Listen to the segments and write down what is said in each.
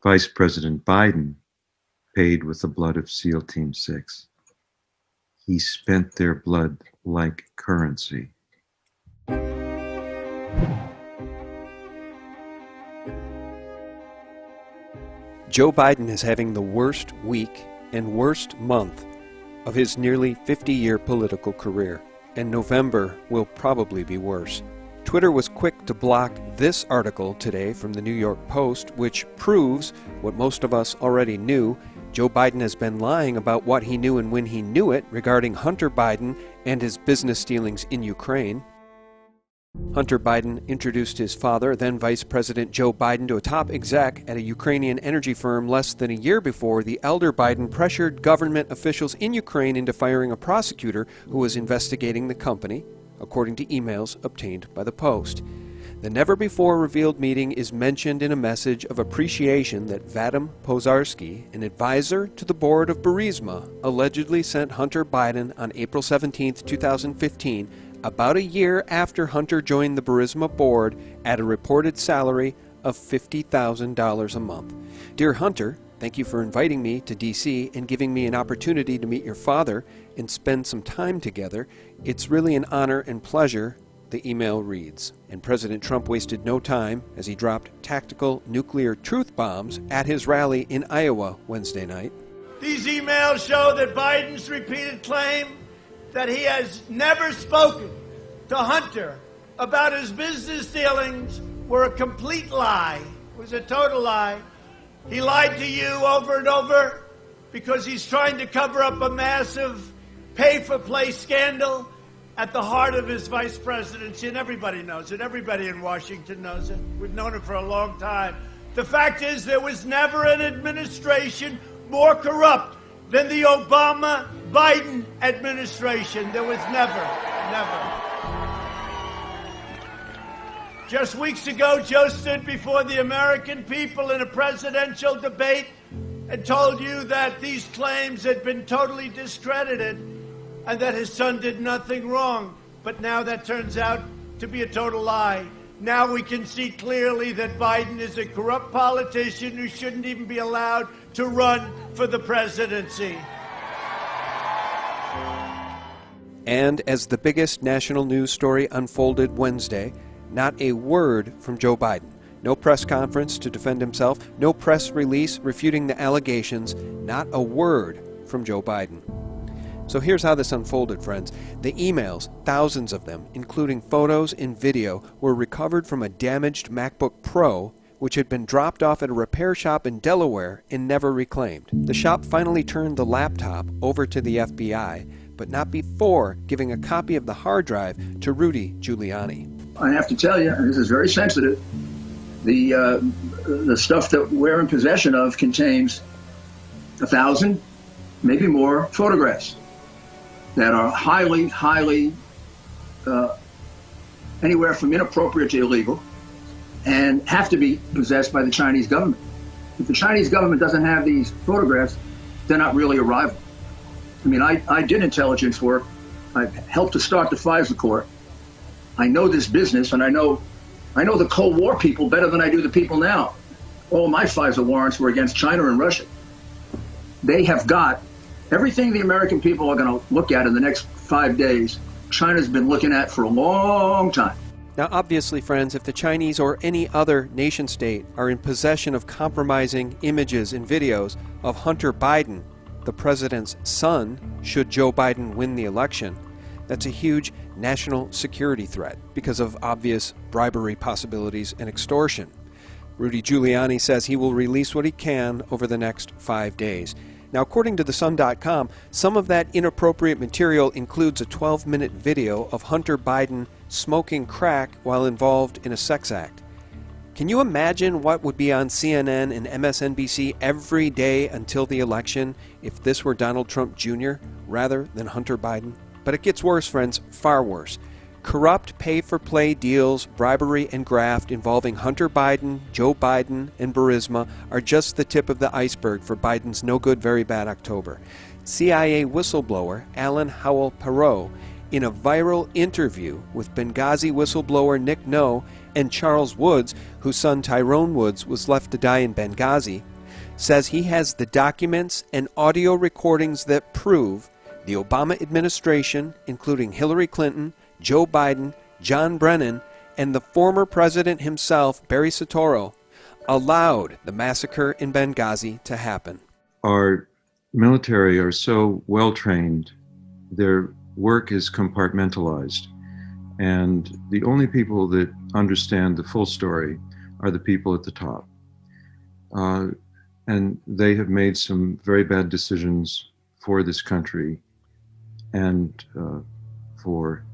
Vice President Biden paid with the blood of SEAL Team 6. He spent their blood like currency. Joe Biden is having the worst week and worst month of his nearly 50-year political career, and November will probably be worse. Twitter was quick to block this article today from the New York Post, which proves what most of us already knew. Joe Biden has been lying about what he knew and when he knew it regarding Hunter Biden and his business dealings in Ukraine. Hunter Biden introduced his father, then Vice President Joe Biden, to a top exec at a Ukrainian energy firm less than a year before the elder Biden pressured government officials in Ukraine into firing a prosecutor who was investigating the company, according to emails obtained by the Post. The never-before-revealed meeting is mentioned in a message of appreciation that Vadim Pozharsky, an advisor to the board of Burisma, allegedly sent Hunter Biden on April 17, 2015, about a year after Hunter joined the Burisma board at a reported salary of $50,000 a month. Dear Hunter, thank you for inviting me to D.C. and giving me an opportunity to meet your father and spend some time together. It's really an honor and pleasure, the email reads. And President Trump wasted no time as he dropped tactical nuclear truth bombs at his rally in Iowa Wednesday night. These emails show that Biden's repeated claim that he has never spoken to Hunter about his business dealings were a complete lie. It was a total lie. He lied to you over and over because he's trying to cover up a massive pay-for-play scandal at the heart of his vice presidency, and everybody knows it. Everybody in Washington knows it. We've known it for a long time. The fact is there was never an administration more corrupt than the Obama-Biden administration. There was never. Just weeks ago, Joe stood before the American people in a presidential debate and told you that these claims had been totally discredited and that his son did nothing wrong. But now that turns out to be a total lie. Now we can see clearly that Biden is a corrupt politician who shouldn't even be allowed to run for the presidency. And as the biggest national news story unfolded Wednesday, not a word from Joe Biden. No press conference to defend himself, no press release refuting the allegations, not a word from Joe Biden. So here's how this unfolded, friends. The emails, thousands of them, including photos and video, were recovered from a damaged MacBook Pro, which had been dropped off at a repair shop in Delaware and never reclaimed. The shop finally turned the laptop over to the FBI, but not before giving a copy of the hard drive to Rudy Giuliani. I have to tell you, and this is very sensitive, the stuff that we're in possession of contains 1,000, maybe more, photographs that are highly, anywhere from inappropriate to illegal, and have to be possessed by the Chinese government. If the Chinese government doesn't have these photographs, they're not really a rival. I mean, I did intelligence work. I helped to start the FISA court. I know this business, and I know the Cold War people better than I do the people now. All my FISA warrants were against China and Russia. They have got everything the American people are going to look at in the next 5 days. China's been looking at for a long time. Now, obviously, friends, if the Chinese or any other nation state are in possession of compromising images and videos of Hunter Biden, the president's son, should Joe Biden win the election, that's a huge national security threat because of obvious bribery possibilities and extortion. Rudy Giuliani says he will release what he can over the next 5 days. Now, according to TheSun.com, some of that inappropriate material includes a 12-minute video of Hunter Biden smoking crack while involved in a sex act. Can you imagine what would be on CNN and MSNBC every day until the election if this were Donald Trump Jr. rather than Hunter Biden? But it gets worse, friends, far worse. Corrupt pay-for-play deals, bribery, and graft involving Hunter Biden, Joe Biden, and Burisma are just the tip of the iceberg for Biden's no-good, very bad October. CIA whistleblower Alan Howell-Perot, in a viral interview with Benghazi whistleblower Nick No and Charles Woods, whose son Tyrone Woods was left to die in Benghazi, says he has the documents and audio recordings that prove the Obama administration, including Hillary Clinton, Joe Biden, John Brennan, and the former president himself, Barry Soetoro, allowed the massacre in Benghazi to happen. Our military are so well trained, their work is compartmentalized, and the only people that understand the full story are the people at the top. And they have made some very bad decisions for this country and for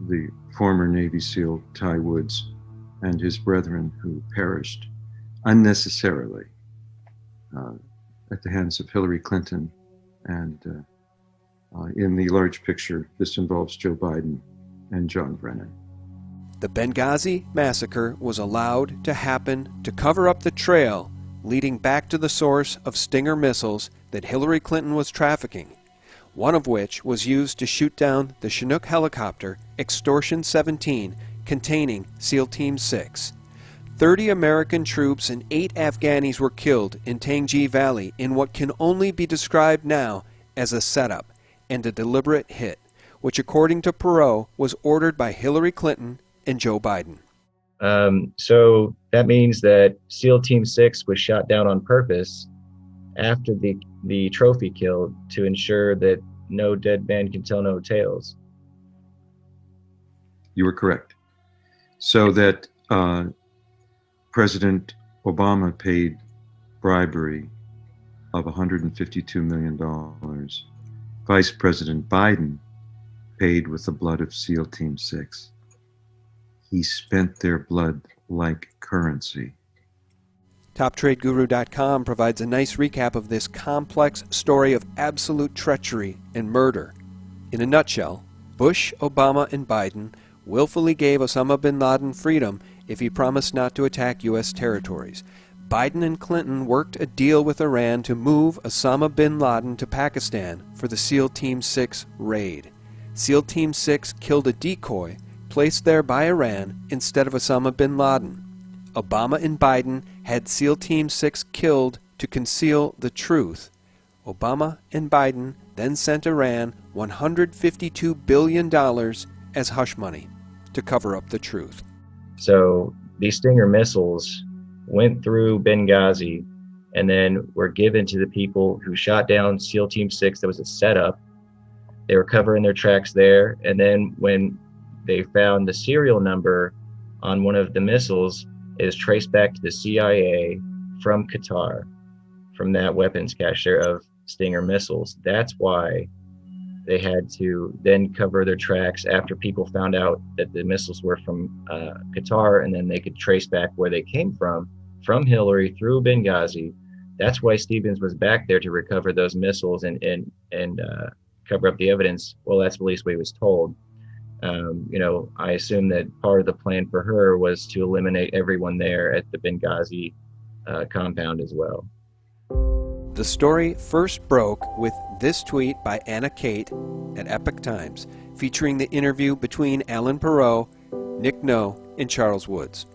the former Navy SEAL Ty Woods and his brethren who perished unnecessarily at the hands of Hillary Clinton. And in the large picture, this involves Joe Biden and John Brennan. The Benghazi massacre was allowed to happen to cover up the trail leading back to the source of Stinger missiles that Hillary Clinton was trafficking, one of which was used to shoot down the Chinook helicopter Extortion 17 containing SEAL Team 6. 30 American troops and 8 Afghanis were killed in Tangji Valley in what can only be described now as a setup and a deliberate hit, which according to Perot was ordered by Hillary Clinton and Joe Biden. So that means that SEAL Team 6 was shot down on purpose after the trophy kill to ensure that no dead man can tell no tales. You were correct. So that President Obama paid bribery of $152 million. Vice President Biden paid with the blood of SEAL Team 6. He spent their blood like currency. TopTradeGuru.com provides a nice recap of this complex story of absolute treachery and murder. In a nutshell, Bush, Obama, and Biden willfully gave Osama bin Laden freedom if he promised not to attack U.S. territories. Biden and Clinton worked a deal with Iran to move Osama bin Laden to Pakistan for the SEAL Team 6 raid. SEAL Team 6 killed a decoy placed there by Iran instead of Osama bin Laden. Obama and Biden had SEAL Team 6 killed to conceal the truth. Obama and Biden then sent Iran $152 billion as hush money to cover up the truth. So these Stinger missiles went through Benghazi and then were given to the people who shot down SEAL Team 6. That was a setup. They were covering their tracks there. And then when they found the serial number on one of the missiles, it is traced back to the CIA from Qatar, from that weapons cache of Stinger missiles. That's why they had to then cover their tracks after people found out that the missiles were from Qatar, and then they could trace back where they came from Hillary through Benghazi. That's why Stevens was back there to recover those missiles and cover up the evidence. Well, that's at least what he was told. I assume that part of the plan for her was to eliminate everyone there at the Benghazi compound as well. The story first broke with this tweet by Anna Kate at Epoch Times, featuring the interview between Alan Perot, Nick No, and Charles Woods.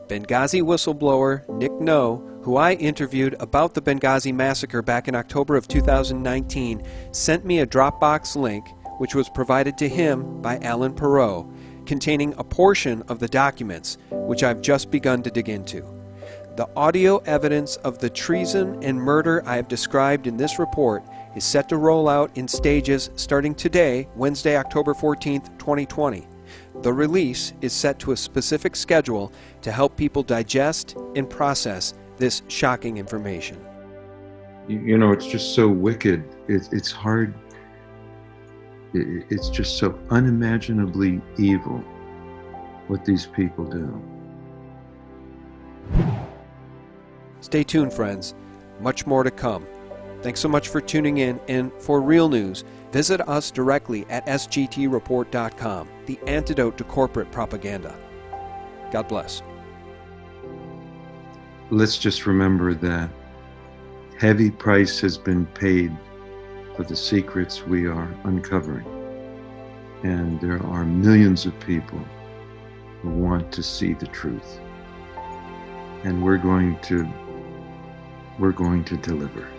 Benghazi whistleblower Nick No, who I interviewed about the Benghazi massacre back in October of 2019, sent me a Dropbox link which was provided to him by Alan Perot, containing a portion of the documents which I've just begun to dig into. The audio evidence of the treason and murder I have described in this report is set to roll out in stages starting today, Wednesday, October 14th, 2020. The release is set to a specific schedule to help people digest and process this shocking information. It's just so wicked. It's hard. It's just so unimaginably evil what these people do. Stay tuned, friends. Much more to come. Thanks so much for tuning in, and for real news, visit us directly at sgtreport.com, the antidote to corporate propaganda. God bless. Let's just remember that heavy price has been paid for the secrets we are uncovering. And there are millions of people who want to see the truth. And we're going to we're going to deliver.